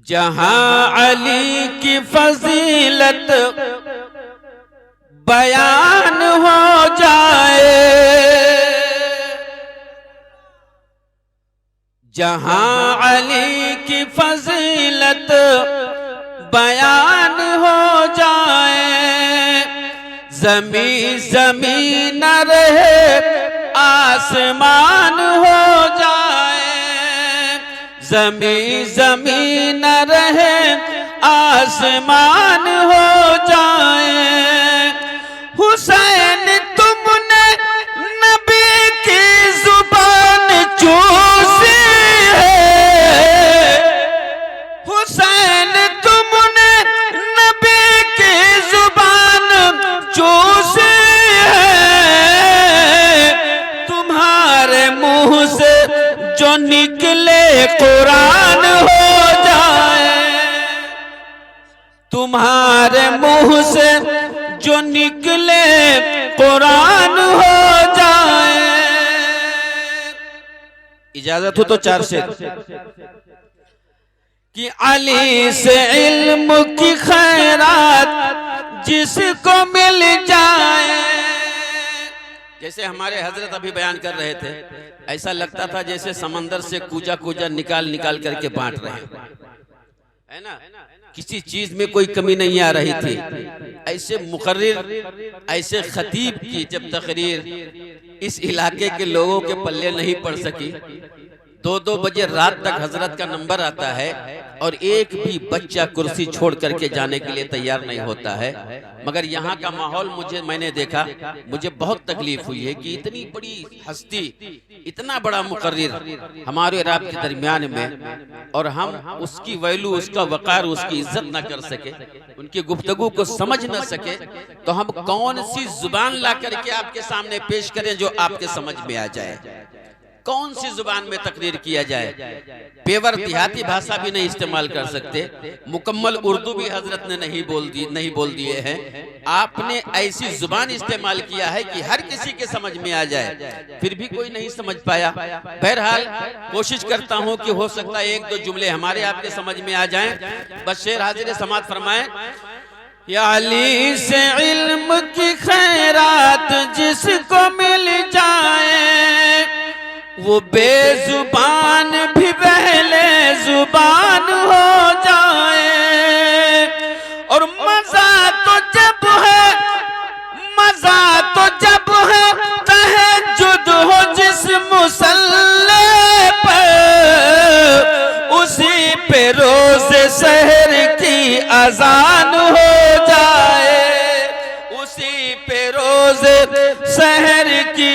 जहां अली की फजीलत बयान हो जाए, जहां अली की फजीलत बयान हो जाए, जमी जमी न रहे आसमान हो जाए, जमी जमी न रहे आसमान हो जाए। हुसैन तुमने नबी की जुबान चूसी है, हुसैन तुमने नबी की जुबान चूसी है, तुम्हारे मुंह से जो निकले कुरान हो जाए, तुम्हारे मुंह से जो निकले कुरान हो जाए। इजाजत हो तो 4 शेर कि अली से इल्म की खैरात जिसको मिल जाए। जैसे हमारे हजरत अभी बयान कर रहे थे, ऐसा लगता था जैसे समंदर से कूजा कूजा निकाल निकाल करके बांट रहे हैं, है ना। किसी चीज में कोई कमी नहीं आ रही थी। ऐसे मुकर्रिर, ऐसे खतीब की जब तकरीर इस इलाके के लोगों के पल्ले नहीं पड़ सकी, 2-2 बजे रात तक हजरत का नंबर आता है और एक भी बच्चा कुर्सी छोड़ करके जाने के लिए तैयार नहीं होता है। मगर यहाँ का माहौल मैंने देखा, मुझे बहुत तकलीफ हुई है कि इतनी बड़ी हस्ती, इतना बड़ा मुकर्रिर हमारे और आपके दरमियान में, और हम उसकी वैल्यू, उसका वकार, उसकी इज्जत न कर सके, उनकी गुफ्तगू को समझ न सके, तो हम कौन सी जुबान ला करके आपके सामने पेश करें जो आपके समझ में आ जाए। कौन सी जुबान में तकरीर किया जाए। पेवर देहाती भाषा भी नहीं इस्तेमाल कर सकते, मुकम्मल उर्दू भी हजरत ने नहीं बोल दिए हैं। आपने ऐसी जुबान इस्तेमाल किया है कि हर किसी के समझ में आ जाए, फिर भी कोई नहीं समझ पाया। बहरहाल कोशिश करता हूं कि हो सकता है 1-2 जुमले हमारे आपके समझ में आ जाएं। बस शेर हाजिर समात फरमाएं। या अली से इल्म की खैरात जिसको मिल जाए, वो बेजुबान भी पहले जुबान हो जाए। और मजा तो जब है, मजा तो जब है तहज्जुद हो जिस मुसल्ले पर, उसी पे रोज़े सहर की अजान हो जाए, उसी पे रोज़े सहर की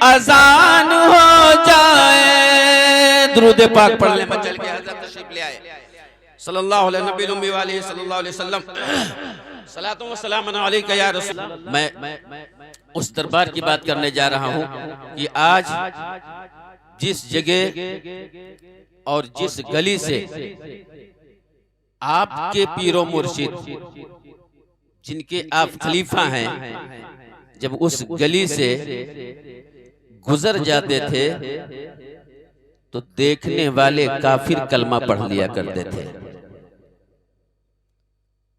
अजान हो जाए। दुरूद पाक पढ़ ले, चल के हज़रत तशरीफ ले आए सल्लल्लाहु अलैहि वसल्लम। सलातो व सलाम अलैका या रसूल। मैं उस दरबार की बात करने जा रहा हूं कि आज जिस जगह और जिस गली से आपके पीरो मुर्शिद, जिनके आप खलीफा हैं, जब उस गली से गुजर जाते थे तो देखने वाले काफिर कलमा पढ़ लिया करते थे।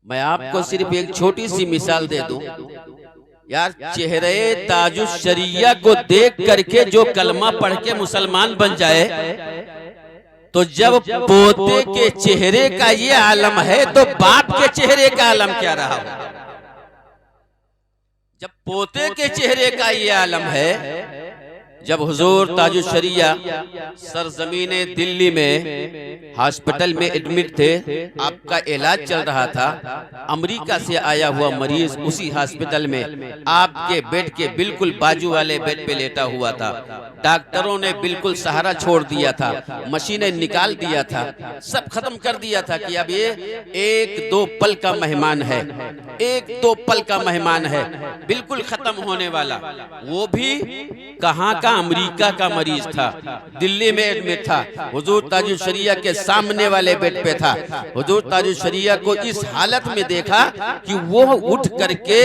मैं आपको सिर्फ एक छोटी सी मिसाल दे दूं यार, चेहरे ताजुश शरिया को देख करके जो कलमा पढ़ के मुसलमान बन जाए, तो जब पोते के चेहरे का ये आलम है तो बाप के चेहरे का आलम क्या रहा हो। जब पोते के चेहरे का ये आलम है, जब हुजूर ताजुश शरिया सरजमीने दिल्ली में हॉस्पिटल में एडमिट थे, आपका इलाज चल रहा था, अमेरिका से आया हुआ मरीज उसी हॉस्पिटल में आपके बेड के बिल्कुल बाजू वाले बेड पे लेटा हुआ था। डॉक्टरों ने बिल्कुल सहारा छोड़ दिया था, मशीनें निकाल दिया था, सब खत्म कर दिया था कि अब ये 1-2 पल का मेहमान है, 1-2 पल का मेहमान है, बिल्कुल खत्म होने वाला। वो भी कहाँ का का अमेरिका का मरीज था, दिल्ली में एडमिट था। हुजूर ताजुल शरिया के सामने वाले बेड पे था। हुजूर ताजुल शरिया को इस हालत में देखा कि वो उठ करके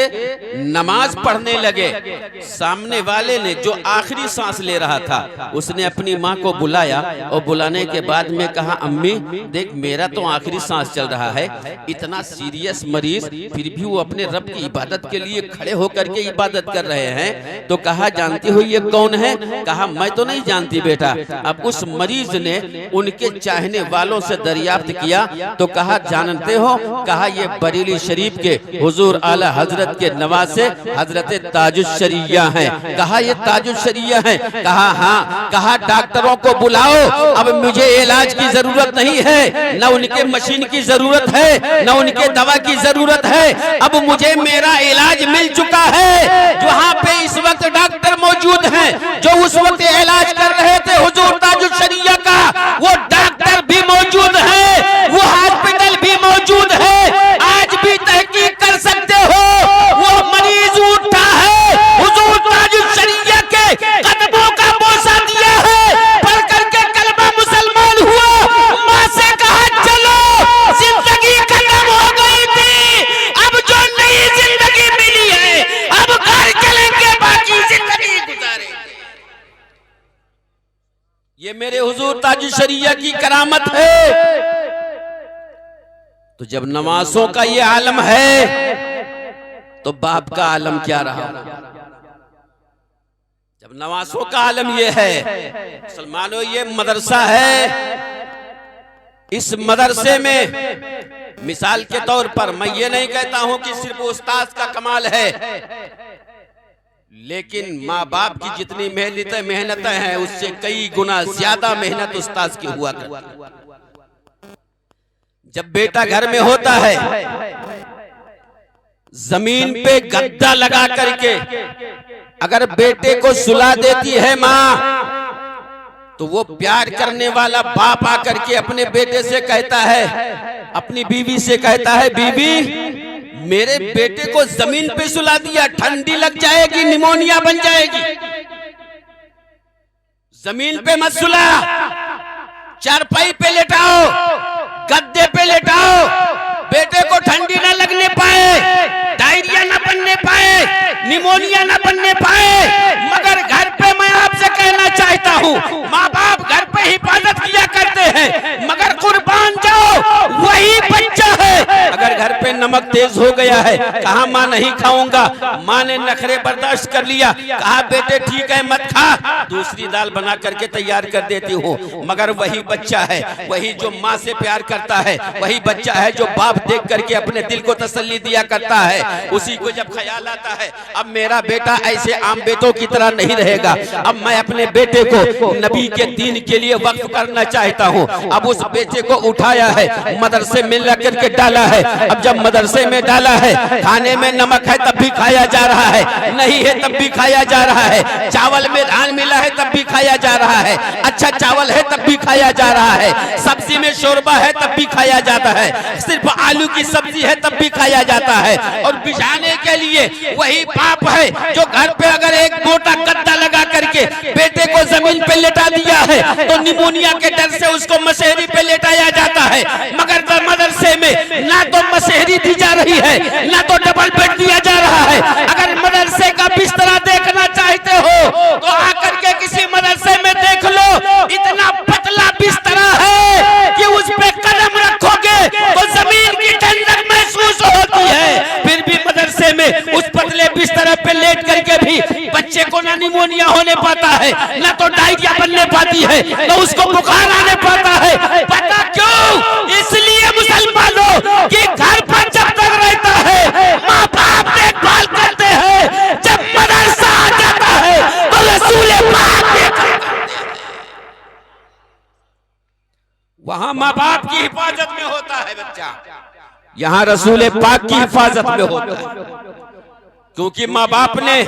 नमाज पढ़ने लगे। सामने वाले ने जो आखिरी सांस ले रहा था उसने अपनी माँ को बुलाया और बुलाने के बाद में कहा, अम्मी देख मेरा तो आखिरी सांस चल रहा है। इतना सीरियस मरीज फिर भी वो अपने रब की इबादत के लिए खड़े होकर के इबादत कर रहे हैं। तो कहा, जानती हो ये कौन है? कहा, मैं तो नहीं जानती बेटा। अब उस मरीज ने उनके चाहने वालों से दरियाफ्त किया तो कहा, जानते हो? कहा, ये बरेली शरीफ के हुजूर आला हजरत के नवासे हजरत ताजुल शरिया हैं। कहा, ये ताजुल शरिया हैं? कहा, हाँ। कहा, डॉक्टरों को बुलाओ, अब मुझे इलाज की जरूरत नहीं है, न उनके मशीन की जरूरत है, न उनके दवा की जरूरत है। अब मुझे मेरा इलाज मिल चुका है। जहाँ पे इस वक्त डॉक्टर मौजूद हैं जो उस वक्त इलाज कर रहे थे हुजूर ताजुल शरिया का, वो डॉक्टर भी मौजूद है, वो हॉस्पिटल भी मौजूद है। आज भी तहकीक कर सकते हो, वो मरीज उठा है, हुजूर ताजुल शरिया के कदमों का बोसा दिया है, पढ़ करके कलमा मुसलमान हुआ, माँ से कहा चलो, जिंदगी खत्म हो गई थी, अब जो नई जिंदगी मिली है, अब घर चलेंगे, बाकी जिंदगी गुजारेंगे। ये मेरे हुजूर ताजुल शरिया की करामत है। तो जब नवासों का ये आलम है तो बाप का आलम क्या रहा? जब नवासों का आलम ये है, मुसलमानों ये मदरसा है। इस मदरसे में मिसाल के तौर पर मैं ये नहीं कहता हूं कि सिर्फ उस्ताद का कमाल है, लेकिन माँ बाप की जितनी मेहनतें हैं उससे कई गुना ज्यादा मेहनत उस्ताद की हुआ करती है। जब बेटा घर में होता है, जमीन पे गद्दा लगा करके अगर बेटे को सुला देती है माँ, तो वो प्यार करने वाला बाप आकर के अपने बेटे से कहता है, अपनी बीवी से कहता है, बीवी मेरे बेटे को जमीन पे सुला दिया, ठंडी लग जाएगी, निमोनिया बन जाएगी, जमीन पे मत सुला, चारपाई पे लेटाओ, गद्दे पे लेटाओ, बेटे को ठंडी ना लगने पाए, डायरिया ना बनने पाए, निमोनिया ना बनने पाए। मगर घर पे मैं आपसे कहना चाहता हूँ, माँ बाप घर पे हिफाजत किया करते हैं, मगर कुर्बान जाओ वही बच्चा है। अगर घर पे नमक तेज हो गया है, कहा माँ नहीं खाऊंगा, माँ ने नखरे बर्दाश्त कर लिया, कहा बेटे ठीक है मत खा, दूसरी दाल बना करके तैयार कर देती हूँ। मगर वही बच्चा है, वही जो माँ से प्यार करता है, वही बच्चा है जो बाप देख करके अपने दिल को तसल्ली दिया करता है। उसी को जब ख्याल आता है अब मेरा बेटा ऐसे आम बेटों की तरह नहीं रहेगा, अब मैं अपने बेटे को नबी के दीन के लिए वक्फ करना चाहता हूँ। अब उस बेटे को उठाया है, मदरसे में ला करके डाला है। अब जब मदरसे में डाला है, खाने में नमक है तब भी खाया जा रहा है, नहीं है तब भी खाया जा रहा है, चावल में धान मिला है तब भी खाया जा रहा है, अच्छा चावल है तब भी खाया जा रहा है, सब्जी में शोरबा है तब भी खाया जाता है, सिर्फ आलू की सब्जी है तब भी खाया जाता है। और बिछाने के लिए वही बाप है जो घर पे अगर एक मोटा गद्दा लगा करके बेटे को जमीन पे लेटा दिया है तो निमोनिया के डर से उसको मशहरी पे लेटाया जाता है। मगर मदरसे में ना तो मशहरी दी जा रही है, ना तो डबल बेड दिया जा रहा है। अगर मदरसे का बिस्तरा देखना चाहते हो तो आकर के किसी मदरसे में देख लो, इतना पतला बिस्तरा है कि उस पे कदम रखोगे तो जमीन की ठंडक महसूस होती है। फिर भी मदरसे में उस पतले बिस्तर पे लेट करके भी बच्चे को ना निमोनिया होने पाता है, ना तो डायरिया बनने पाती है, ना उसको बुखार आने पाता है। पता क्यों? इसलिए मुसलमानों कि घर पर जब तक रहता है माँ बाप देखभाल करते हैं, जब मदरसा आ जाता है तो रसूल पाक देखभाल करते हैं। वहां माँ बाप की हिफाजत में होता है बच्चा, यहाँ रसूल पाक की हिफाजत में होता है, क्योंकि माँ बाप ने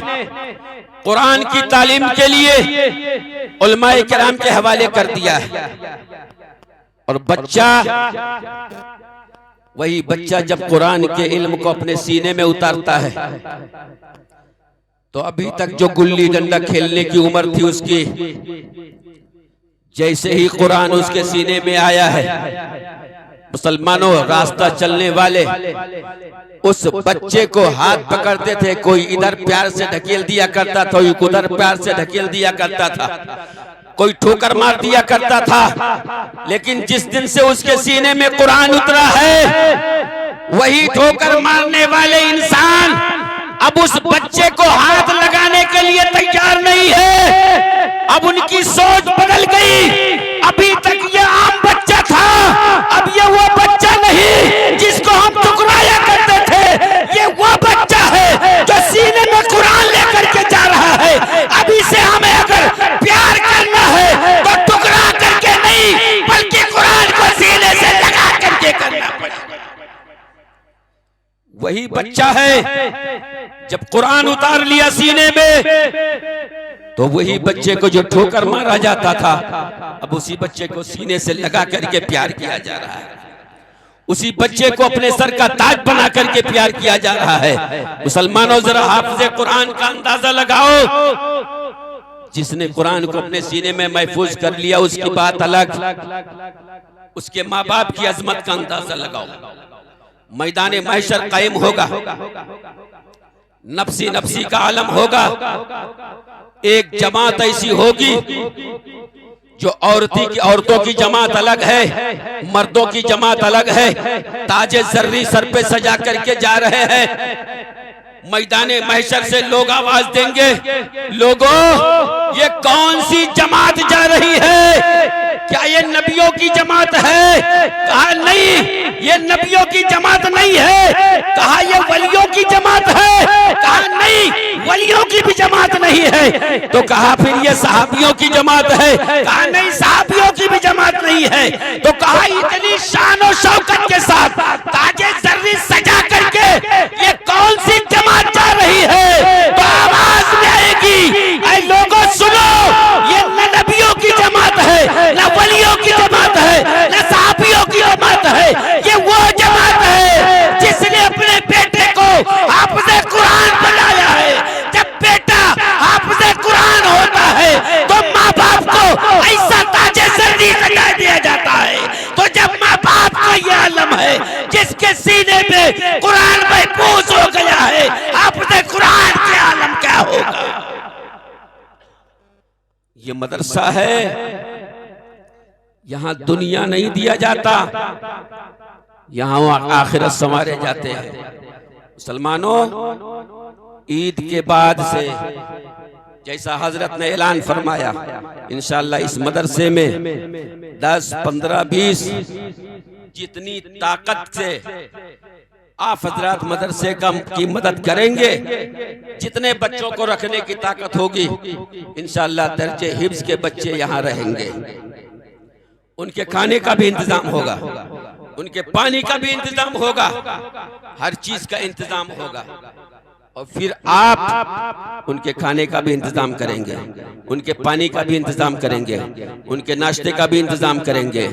कुरान की तालीम के लिए उलमाए किराम के हवाले कर दिया है। और बच्चा, वही बच्चा जब कुरान के इल्म को अपने सीने में उतारता है तो अभी तक जो गुल्ली डंडा खेलने की उम्र थी उसकी, जैसे ही कुरान उसके सीने में आया है, मुसलमानों रास्ता चलने वाले उस बच्चे को हाथ पकड़ते थे, कोई इधर प्यार से ढकेल दिया करता था, कोई उधर प्यार से ढकेल दिया करता था, कोई ठोकर मार दिया करता था। लेकिन जिस दिन से उसके सीने में कुरान उतरा है, वही ठोकर मारने वाले इंसान अब उस बच्चे को हाथ लगाने के लिए तैयार नहीं है। अब उनकी सोच बदल गई। अभी तक ये आम बच्चा था, अब ये वो बच्चा नहीं जिसको हम ठुकराया करते थे, ये वो बच्चा है जो सीने में कुरान लेकर के जा रहा है। अभी से हमें अगर प्यार करना है तो ठुकरा करके नहीं, बल्कि कुरान को सीने से लगा करके करना पड़ेगा। वही बच्चा है, जब कुरान उतार लिया सीने में तो वही बच्चे को जो ठोकर मारा जाता था, अब उसी बच्चे को सीने से लगा करके प्यार किया जा रहा है। उसी बच्चे को अपने सर का ताज बना करके प्यार किया जा रहा है। मुसलमानों जरा हाफिज़े कुरान का अंदाजा लगाओ। जिसने कुरान को अपने सीने में महफूज कर लिया उसकी बात अलग, उसके माँ बाप की अजमत का अंदाजा लगाओ। मैदान महशर कायम होगा, नफ्सी नफ्सी का आलम होगा। एक जमात ऐसी होगी जो औरतों की जमात अलग है, मर्दों की जमात अलग है। ताजे जर्री सर पे सजा करके जा रहे हैं। मैदान महशर से लोग आवाज देंगे, लोगों ये कौन सी जमात जा रही है? क्या ये नबियों की जमात है? कहा नहीं, ये नबियों की जमात नहीं है। कहा ये वलियों की जमात है? कहा नहीं, वलियों की भी जमात नहीं है। तो कहा फिर ये सहाबियों की जमात है? कहा नहीं, सहाबियों की भी जमात नहीं है। तो कहा इतनी शान और शौकत के साथ ताजे जर्री सजा करके ये कौन सी जमात जा रही है? तो आवाज में आएगी, ऐ लोगों सुनो, ये न नबियों की जमात है, न वलियों की जमात है, न सहाबियों की जमात है। ये वो जमात है जिसने अपने बेटे को हाफिज़े कुरान बनाया है। जब बेटा हाफिज़े कुरान होता है तो माँ बाप को ऐसा ताजे जर्री सजा दिया जाता है। तो जब माँ बाप का ये आलम है जिसके सीने में कुरान महफूज हो गया है, हाफिज़े कुरान के आलम क्या होगा? ये मदरसा है, यहाँ दुनिया नहीं दिया जाता, यहाँ आखिरत संवारे जाते हैं। मुसलमानों, ईद के बाद से जैसा हजरत ने ऐलान फरमाया, इंशाअल्लाह इस मदरसे में 10, 15, 20 जितनी ताकत से आप हजरात मदरसे की मदद करेंगे, जितने बच्चों को रखने की ताकत होगी, इंशाअल्लाह दर्जे हिफ्ज़ के बच्चे यहाँ रहेंगे। उनके खाने का भी इंतजाम होगा, उनके पानी का भी इंतजाम होगा, हर चीज का इंतजाम होगा। और फिर आप उनके खाने का भी इंतजाम करेंगे, उनके पानी का भी इंतजाम करेंगे, उनके नाश्ते का भी इंतजाम करेंगे,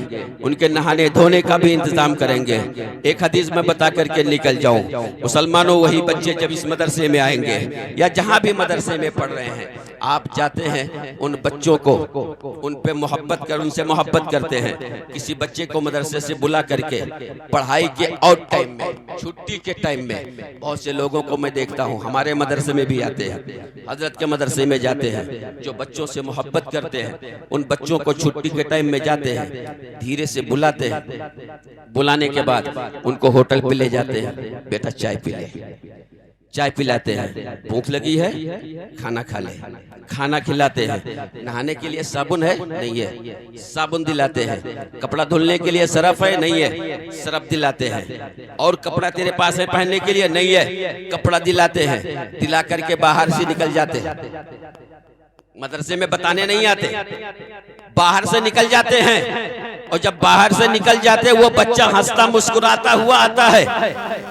उनके नहाने धोने का भी इंतजाम करेंगे। एक हदीस में बता करके निकल जाऊं, मुसलमानों वही बच्चे जब इस मदरसे में आएंगे या जहां भी मदरसे में पढ़ रहे हैं, आप जाते हैं उन बच्चों को उन पे मोहब्बत कर उनसे मोहब्बत करते हैं। किसी बच्चे को मदरसे से बुला करके पढ़ाई के आउट टाइम में, छुट्टी के टाइम में, बहुत से लोगों को मैं देखता हूँ, हमारे मदरसे में भी आते हैं, हजरत के मदरसे में जाते हैं, जो बच्चों से मोहब्बत करते हैं, उन बच्चों को छुट्टी के टाइम में जाते हैं, धीरे से बुलाते हैं। बुलाने के बाद उनको होटल पे ले जाते हैं, बेटा चाय पी ले, चाय पिलाते हैं, भूख लगी है खाना खा ले, खाना खिलाते हैं, नहाने के लिए साबुन है नहीं है, साबुन दिलाते हैं, कपड़ा धुलने के लिए सरफ है नहीं है, सरफ दिलाते हैं, और कपड़ा तेरे पास है पहनने के लिए नहीं है, कपड़ा दिलाते हैं, दिला करके बाहर से निकल जाते हैं। मदरसे में बताने नहीं आते, बाहर से निकल जाते हैं, और जब बाहर से निकल जाते वो बच्चा हंसता मुस्कुराता हुआ आता है।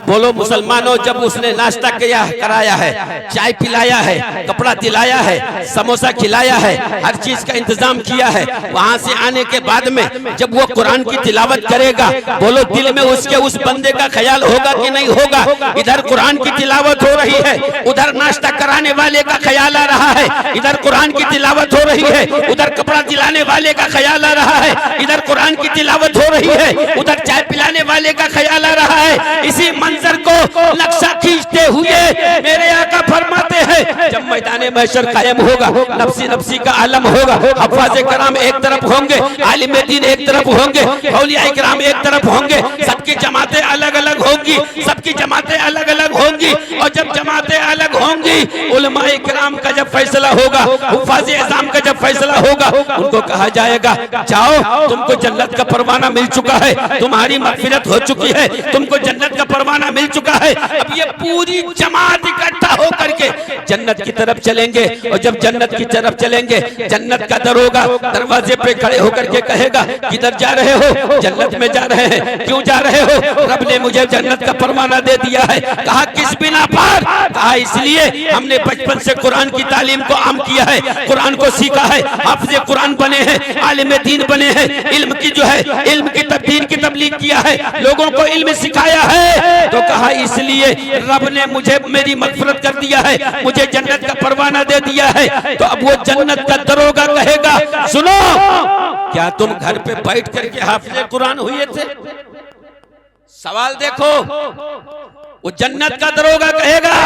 बोलो मुसलमानों, जब उसने नाश्ता किया कराया है, चाय पिलाया है, कपड़ा दिलाया है, समोसा खिलाया है, हर चीज का इंतजाम किया है, वहां से आने के बाद में जब वो कुरान की तिलावत करेगा, बोलो दिल में उसके उस बंदे का ख्याल होगा कि नहीं होगा? इधर कुरान की तिलावत हो रही है, उधर नाश्ता कराने वाले का ख्याल आ रहा है, इधर कुरान की तिलावत हो रही है, उधर कपड़ा दिलाने वाले का ख्याल आ रहा है, इधर कुरान की तिलावत हो रही है, उधर चाय पिलाने वाले का ख्याल आ रहा है। इसी मंजर को नक्शा खींचते हुए मेरे आका फरमाते हैं, जब मैदान महशर कायम होगा, नफ्सी नफ्सी का आलम होगा, हफ्फाज़ कराम एक तरफ होंगे, आलिम दीन एक तरफ होंगे, औलिया किराम एक तरफ होंगे, सबकी जमातें अलग अलग होंगी, सबकी जमातें अलग अलग होंगी, और जब जमातें अलग होंगी, उलमाए किराम का जब फैसला होगा, हुफ्फाज़ इज़ाम का जब फैसला होगा, उनको कहा जाएगा जाओ, तुमको जन्नत का परवाना मिल चुका है, तुम्हारी मग़फ़िरत हो चुकी है, तुमको जन्नत का परवाना मिल चुका है। अब ये पूरी जमात इकट्ठा होकर के जन्नत की तरफ चलेंगे, और जब जन्नत की तरफ चलेंगे, जन्नत का दरोगा दरवाजे पे खड़े होकर के कहेगा, किधर जा रहे हो? जन्नत में जा रहे हैं। क्यों जा रहे हो? रब ने मुझे जन्नत का परवाना दे दिया है। कहा किस बिना पर? कहा इसलिए हमने बचपन से कुरान की तालीम को आम किया है, कुरान को सीखा है, हाफ़िज़ कुरान बने हैं, आलिम दीन बने हैं, इल्म की जो है इल्म की दीन की तबलीग किया है, लोगों को इल्म सिखाया है। तो कहा इसलिए रब ने मुझे मेरी मग़फ़िरत कर दिया है, मुझे जन्नत का परवाना दे दिया है। तो अब वो जन्नत का दरोगा कहेगा, सुनो, क्या तुम घर पे बैठ करके हाफ़िज़ कुरान हुए थे? सवाल देखो, वो जन्नत का दरोगा कहेगा,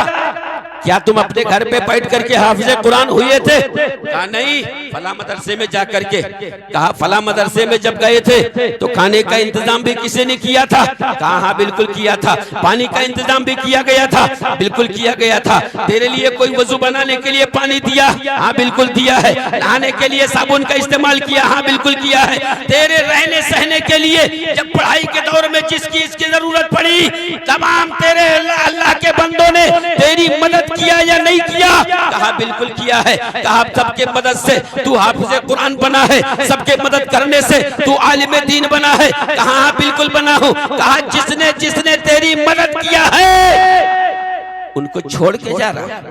क्या तुम अपने घर पे बैठ करके हाफिज़ कुरान हुए थे? कहा नहीं, फला मदरसे में जा करके। कहा फला मदरसे में जब गए थे तो खाने का इंतजाम भी किसी ने किया था? कहा हाँ बिल्कुल किया था। पानी का इंतजाम भी किया गया था? बिल्कुल किया गया था। तेरे लिए कोई वजू बनाने के लिए पानी दिया? हाँ बिल्कुल दिया है। नहाने के लिए साबुन का इस्तेमाल किया? हाँ बिल्कुल किया है। तेरे रहने सहने के लिए जब पढ़ाई के दौर में जिस चीज की जरूरत पड़ी, तमाम तेरे अल्लाह के बंदों ने तेरी मदद किया या नहीं किया? कहा बिल्कुल किया है। कहा सबके मदद से तू हाफिज़ कुरान बना है, सबके मदद करने से तू आलिम दीन बना है? कहा हाँ बिल्कुल बना हूं। कहा जिसने जिसने तेरी मदद किया है उनको छोड़ के जा रहा है,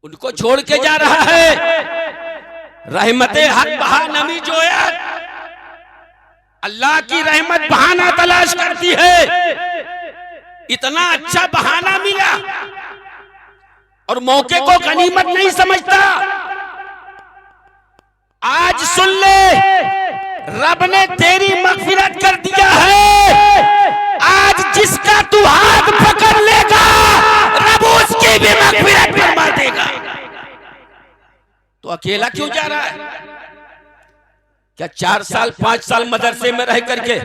उनको छोड़ के जा रहा है। रहमते हक बहा नमी जोयत, अल्लाह की रहमत बहाना तलाश करती है। इतना अच्छा बहाना मिला और मौके को गनीमत नहीं समझता। आज सुन ले, रब ने तेरी मग़फ़िरत कर दिया है। आज जिसका तू हाथ पकड़ लेगा रब उसकी भी मग़फ़िरत फरमा देगा। तो अकेला क्यों जा रहा है? क्या 4 साल 5 साल मदरसे में रह करके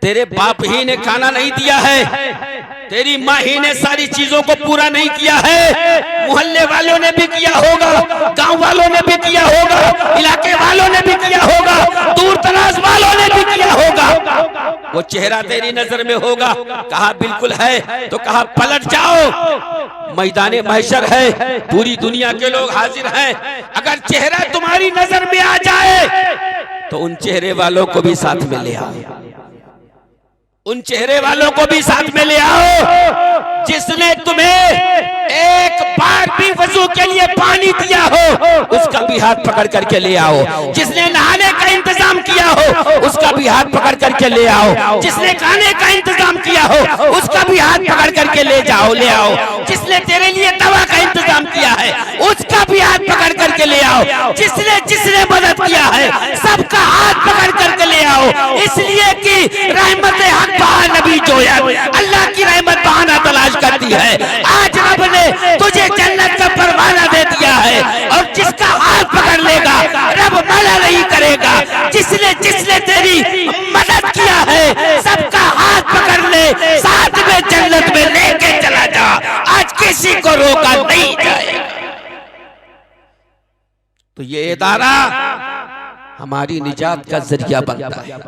तेरे बाप ही ने खाना नहीं दिया है? तेरी माँ ही ने सारी चीजों को पूरा नहीं किया है? मोहल्ले वालों ने भी किया होगा, गांव वालों ने भी किया होगा, इलाके वालों ने भी किया होगा, दूर दराज वालों ने भी किया होगा। वो चेहरा तेरी नजर में होगा? कहा बिल्कुल है। तो कहा पलट जाओ, मैदाने महशर है, पूरी दुनिया के लोग हाजिर हैं। अगर चेहरा तुम्हारी नजर में आ जाए तो उन चेहरे वालों को भी साथ में ले आओ, उन चेहरे वालों को भी साथ में ले आओ जिसने तुम्हें एक बार भी वजू के लिए पानी दिया हो, उसका भी हाथ पकड़ करके ले आओ। जिसने नहाने का इंतजाम किया हो उसका भी हाथ पकड़ करके ले आओ। जिसने खाने का इंतजाम किया हो उसका भी हाथ पकड़ करके ले जाओ, ले आओ। जिसने तेरे लिए दवा का इंतजाम किया है उसका भी हाथ पकड़ करके ले आओ। जिसने जिसने मदद किया है सबका हाथ पकड़ करके ले आओ। इसलिए कि रहमत हक बहा नबी जोयत, अल्लाह की रहमत बहाना तलाश करती है। आज रब ने तुझे जन्नत का परवाना दे दिया है और जिसका हाथ पकड़ लेगा रब मना नहीं करेगा। जिसने जिसने तेरी मदद किया है सबका हाथ पकड़ ले, साथ में जन्नत में लेके चला जा। आज किसी को रोका नहीं जाएगा। तो ये इदारा हमारी निजात का जरिया बनता है।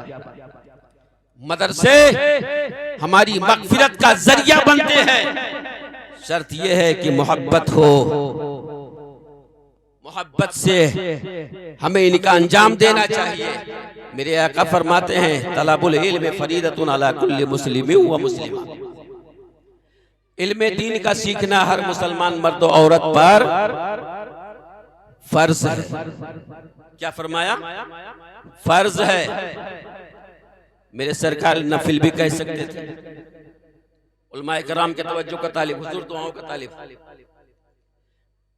मदरसे हमारी मग़फ़िरत का जरिया बनते हैं। शर्त यह है कि मोहब्बत हो, मोहब्बत से हमें इनका अंजाम देना चाहिए। मेरे आका फरमाते हैं तलबुल इल्म फरीदतुन अला कुल्ली मुस्लिमिन व मुस्लिमा। इल्म दीन का सीखना हर मुसलमान मर्द और औरत पर फर्ज है। क्या फरमाया? फर्ज है। मेरे सरकार नफिल भी कह सकते थे। उलमाए कराम के तवज्जो का तालिब, हुजूर दुआओं का तालिब।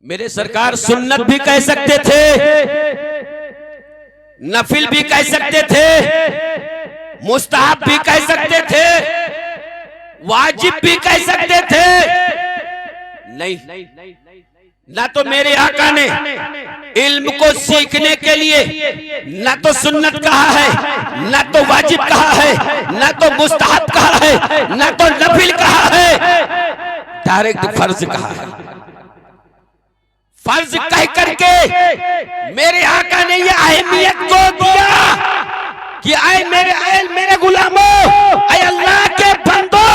मेरे सरकार सुन्नत भी कह सकते थे, नफिल भी कह सकते थे, मुस्तहब भी कह सकते थे, वाजिब भी कह सकते थे। नहीं, ना तो मेरे आका ने इल्म को सीखने के लिए ना तो सुन्नत कहा है, ना तो वाजिब कहा है, ना तो मुस्तहब कहा है, ना तो नफिल कहा है, डायरेक्ट फर्ज कहा है। फर्ज कह करके मेरे आका ने ये अहमियत को दिया कि आए मेरे गुलामों, आए अल्लाह के बंदो,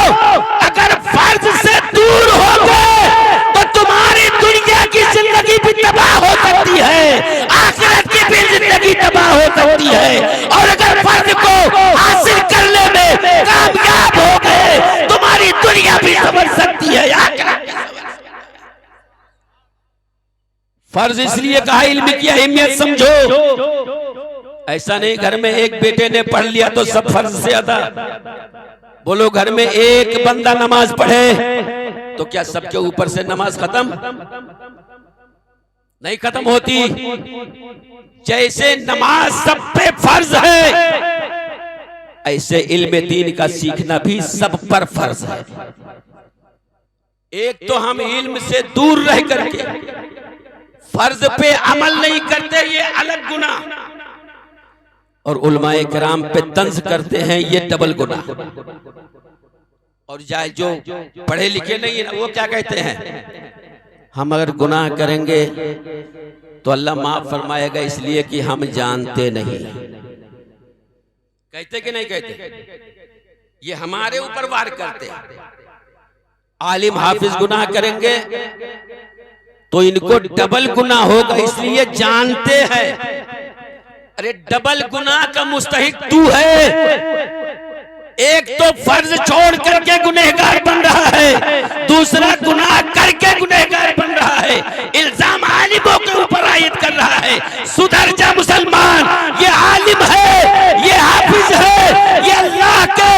अगर फर्ज से दूर हो गए तो तुम्हारी दुनिया की जिंदगी भी तबाह हो सकती है, आखिरत की भी जिंदगी तबाह हो सकती है। और अगर फर्ज को हासिल करने में कामयाब हो गए तुम्हारी दुनिया भी समझ सकती है, आखिरत। फर्ज इसलिए कहा इल्म की अहमियत समझो। ऐसा नहीं घर में एक बेटे ने पढ़ लिया तो सब फर्ज से अदा। बोलो घर में एक बंदा नमाज पढ़े तो क्या सबके ऊपर से नमाज खत्म? नहीं खत्म होती। जैसे नमाज सब पे फर्ज है, ऐसे इल्म दीन का सीखना भी सब पर फर्ज है। एक तो हम इल्म से दूर रह करके फर्ज पे अमल नहीं करते, ये अलग गुनाह, और उलमाए किराम पे तंज करते हैं, ये डबल गुनाह। और जो पढ़े लिखे नहीं है ना, वो क्या कहते हैं, हम अगर गुनाह करेंगे तो अल्लाह माफ फरमाएगा इसलिए कि हम जानते नहीं। कहते कि नहीं कहते? ये हमारे ऊपर वार करते हैं। आलिम हाफिज गुनाह करेंगे तो इनको डबल गुनाह होगा इसलिए जानते हैं। अरे डबल गुनाह का मुस्तहिक तू है। एक तो फर्ज छोड़ करके गुनहगार बन रहा है, दूसरा गुनाह करके गुनहगार बन रहा है। इल्जाम आलिमों के ऊपर आयद कर रहा है। सुधर जा मुसलमान, ये आलिम है, ये हाफिज है, ये अल्लाह के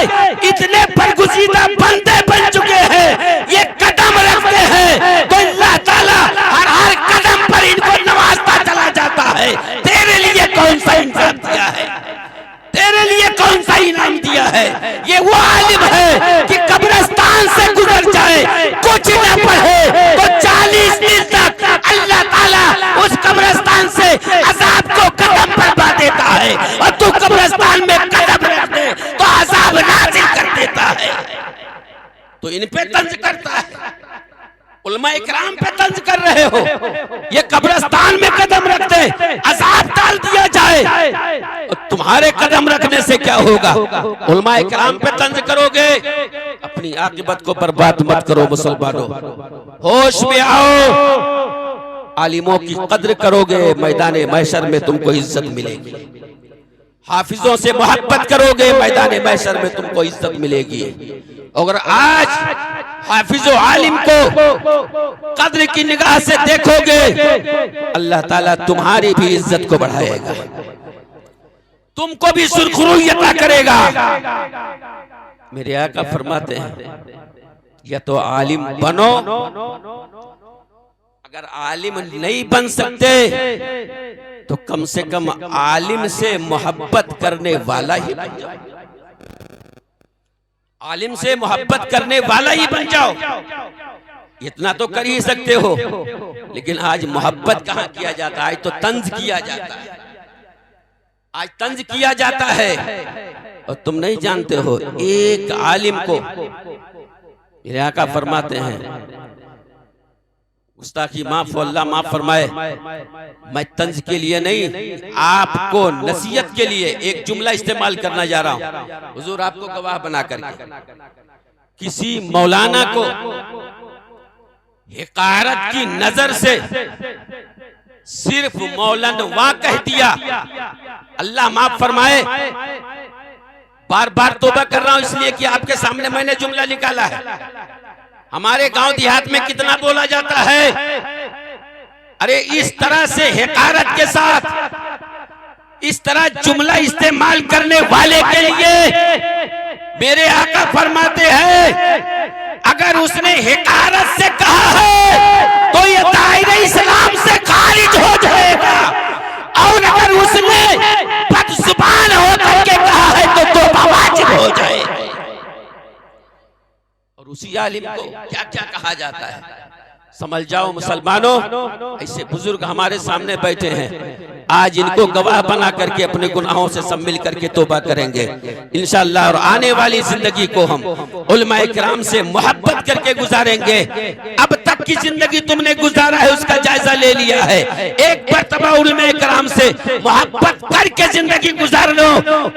इतने बरगुजीदा बंदे बन चुके हैं, ये कदम रखते हैं तो अल्लाह ताला हर कदम पर इनको नवाजता चला जाता है। तेरे लिए कौन सा इंसान दिया है? तेरे लिए कौन सा इनाम दिया है? ये वो आलिम है कि कब्रिस्तान से गुजर जाए, कुछ न पढ़े तो 40 दिन तक अल्लाह ताला उस कब्रिस्तान से अजाब को कदम पर पा देता है, और तू कब्रिस्तान में कदम रख दे तो अजाब नाज़िल कर देता है। तो इन पे तंज करता है, उलमाए किराम पे तंज कर रहे हो। ये कब्रिस्तान में कदम रखते अजाब डाल दिया जाए, और तुम्हारे कदम रखने से क्या होगा? उलमाए किराम पे तंज करोगे, अपनी आकिबत को बर्बाद मत करो मुसलमानों। होश में आओ, आलिमों की कद्र करोगे, मैदान महशर में तुमको इज्जत मिलेगी। हाफिजों से मोहब्बत करोगे, मैदान महशर में तुमको इज्जत मिलेगी। अगर आज हाफिज आलिम को कद्र की निगाह से देखोगे, अल्लाह ताला तुम्हारी भी इज्जत को बढ़ाएगा, तुमको भी सुरखरुई अता करेगा। मेरे आका फरमाते हैं या तो आलिम बनो, अगर आलिम नहीं बन सकते तो कम से कम आलिम से मोहब्बत करने वाला ही बन जाओ। आलिम से मोहब्बत करने वाला ही बन जाओ। इतना तो कर ही सकते हो, लेकिन आज मोहब्बत कहाँ किया जाता है? आज तो तंज किया जाता है, आज तंज किया जाता है। और तुम नहीं जानते हो, एक आलिम को मेरे आका फरमाते हैं गुस्ताखी माफ, अल्लाह माफ फरमाए, मैं तंज के लिए नहीं, आपको नसीहत के लिए एक जुमला इस्तेमाल करना जा रहा हूं। हुजूर आपको गवाह बना करके, किसी मौलाना को हिकारत की नजर से सिर्फ मौलन वाह कह दिया, अल्लाह माफ फरमाए। बार बार तौबा कर रहा हूं इसलिए कि आपके सामने मैंने जुमला निकाला है। हमारे गांव देहात में कितना बोला जाता है, अरे इस तरह से हिकारत के साथ इस तरह जुमला इस्तेमाल करने वाले के लिए मेरे आका फरमाते हैं, अगर उसने हिकारत से कहा है तो ये दायरे इस्लाम से खारिज हो जाएगा, और अगर उसने बदजुबान होकर के कहा है तो तौबा वाजिब हो जाएगा। और उसी आलिम को क्या क्या कहा जाता है, समझ जाओ मुसलमानों। ऐसे बुजुर्ग हमारे सामने बैठे हैं, आज इनको गवाह बना करके अपने गुनाहों से सब मिल करके तौबा करेंगे इंशाअल्लाह, और आने वाली जिंदगी को हम उलमाए किराम से मोहब्बत करके गुजारेंगे। अब तक की जिंदगी तुमने गुजारा है उसका जायजा ले लिया है, एक मरतबा उलमाए किराम से मोहब्बत करके जिंदगी गुजार लो,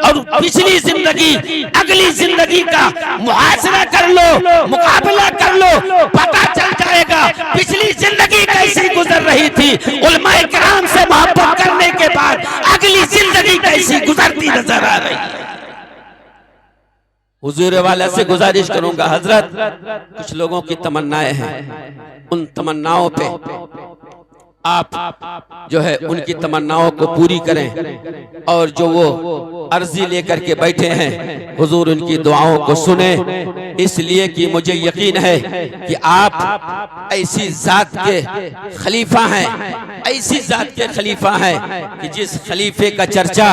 और पिछली जिंदगी अगली जिंदगी का मुहासरा कर लो, मुकाबला कर लो, पता चल जाएगा पिछली जिंदगी कैसी गुजर रही थी। उलमाए किराम से मोहब्बत करने के बाद अगली जिंदगी कैसी गुजरती नजर आ रही है। हुजूर वाला से गुजारिश करूंगा, हजरत कुछ लोगों की तमन्नाएं हैं, उन तमन्नाओं पे आप जो है उनकी तमन्नाओं को पूरी करें, और जो वो अर्जी लेकर के बैठे हैं हुजूर उनकी दुआओं को सुने, इसलिए कि मुझे यकीन है कि आप ऐसी जात के खलीफा हैं, ऐसी जात के खलीफा हैं कि जिस खलीफे का चर्चा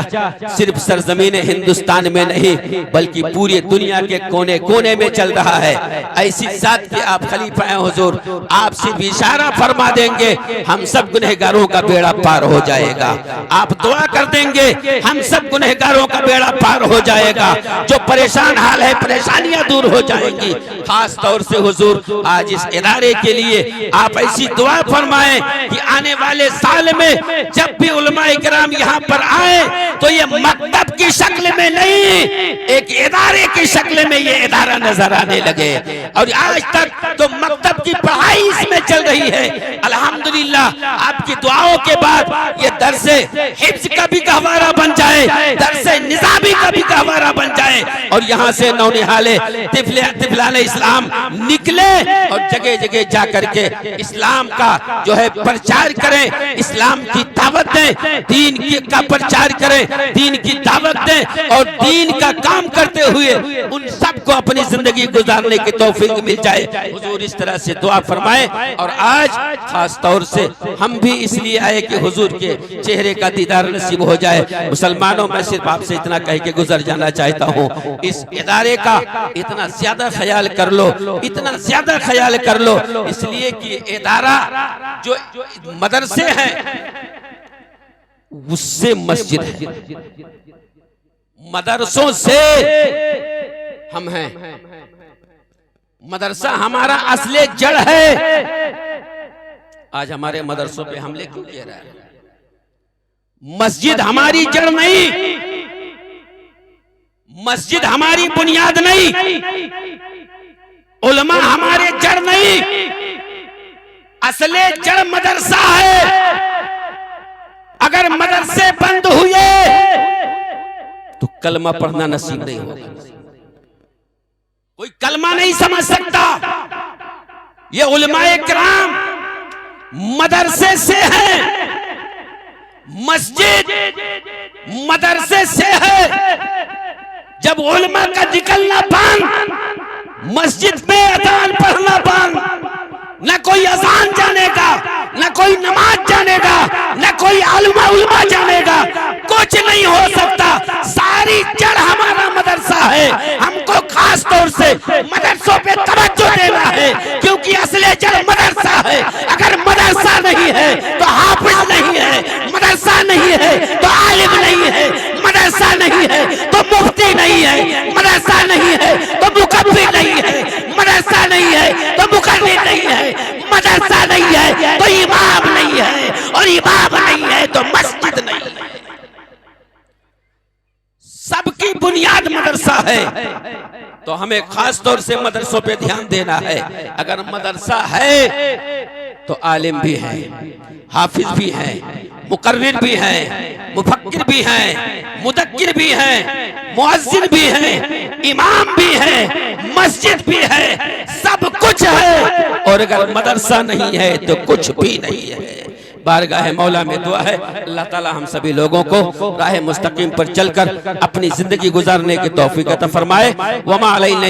सिर्फ सरजमीन हिंदुस्तान में नहीं बल्कि पूरी दुनिया के कोने कोने में चल रहा है। ऐसी जात के आप खलीफा हैं हुजूर, आप सिर्फ इशारा फरमा देंगे हम सब गुनहगारों का बेड़ा पार हो जाएगा, आप दुआ कर देंगे हम सब गुनहगारों का बेड़ा पार हो जाएगा, जो परेशान हाल है परेशानियां दूर हो जाएंगी। खास तौर से हुजूर आज इस इदारे के लिए आप ऐसी दुआ फरमाएं कि आने वाले साल में जब भी उलमाए किराम यहाँ पर आए तो ये मकतब की शक्ल में नहीं, एक इदारे की शक्ल में ये इदारा नजर आने लगे। और आज तक तो मकतब की पढ़ाई इसमें चल रही है, अल्हम्दुलिल्लाह आपकी दुआओं के बाद ये दरसे हिफ्ज का भी गहवारा बन जाए, दरसे निज़ामी का भी गहवारा बन जाए, और यहाँ से नौनिहाले तिफलाने इस्लाम निकले और जगह जगह जा करके इस्लाम का जो है प्रचार करें, इस्लाम की दावत दें, दीन का प्रचार करें, दीन की दावत दें, और दीन का काम करते हुए उन सबको अपनी जिंदगी गुजारने की तौफीक मिल जाए। हुजूर इस तरह से दुआ फरमाएं। और आज खास तौर से हम भी इसलिए आए कि हुजूर के चेहरे का दीदार नसीब हो जाए। मुसलमानों, मैं सिर्फ आपसे इतना कह के गुजर जाना चाहता हूँ, इस इदारे का इतना ज्यादा ख्याल कर लो, इतना ज्यादा ख्याल कर लो, इसलिए कि इदारा जो मदरसे हैं उससे मस्जिद है, मदरसों से हम हैं, मदरसा हमारा असले जड़ है। आज हमारे मदरसों पे हमले क्यों किए रहा है? मस्जिद हमारी जड़ नहीं, मस्जिद हमारी बुनियाद नहीं, उलमा हमारे जड़ नहीं, असले जड़ मदरसा है। अगर मदरसे बंद हुए तो कलमा पढ़ना नसीब नहीं होगा, कोई कलमा नहीं समझ सकता। ये उलमाए किराम मदरसे से है, मस्जिद मदरसे से है। जब उलमा का निकलना बंद, मस्जिद में अजान पढ़ना बंद, न कोई अजान जानेगा, न कोई नमाज जानेगा, न कोई आलिमा उलमा जानेगा, कुछ नहीं हो सकता। सारी जड़ हमारा मदरसा है, हमको खास तौर से मदरसों पे तवज्जो देना है, क्योंकि असली जड़ मदरसा है। अगर मदरसा नहीं है तो हाफिज नहीं है, मदरसा नहीं है तो आलिम नहीं है, मदरसा नहीं है तो मुफ्ती नहीं है, मदरसा नहीं है तो मुकब्बिर नहीं है, मदरसा नहीं है तो मुकर्रिर नहीं है, मदरसा नहीं है तो इमाम नहीं है, और इमाम नहीं है तो मस्जिद नहीं है। सबकी बुनियाद मदरसा है, तो हमें खास तौर से मदरसों पे ध्यान देना है। अगर मदरसा है तो आलिम भी है, हाफिज भी है, मुकर्रिर भी है, मुफक्किर भी है, मुदक्किर भी है, मुअज्जिन भी है, इमाम भी है, मस्जिद भी है, सब कुछ है। और अगर मदरसा नहीं है तो कुछ भी नहीं है। बारगाह मौला में दुआ है अल्लाह ताला हम सभी लोगों को राह मुस्तकीम पर चलकर अपनी जिंदगी गुजारने की तौफीक अता फरमाए। वमा अलैना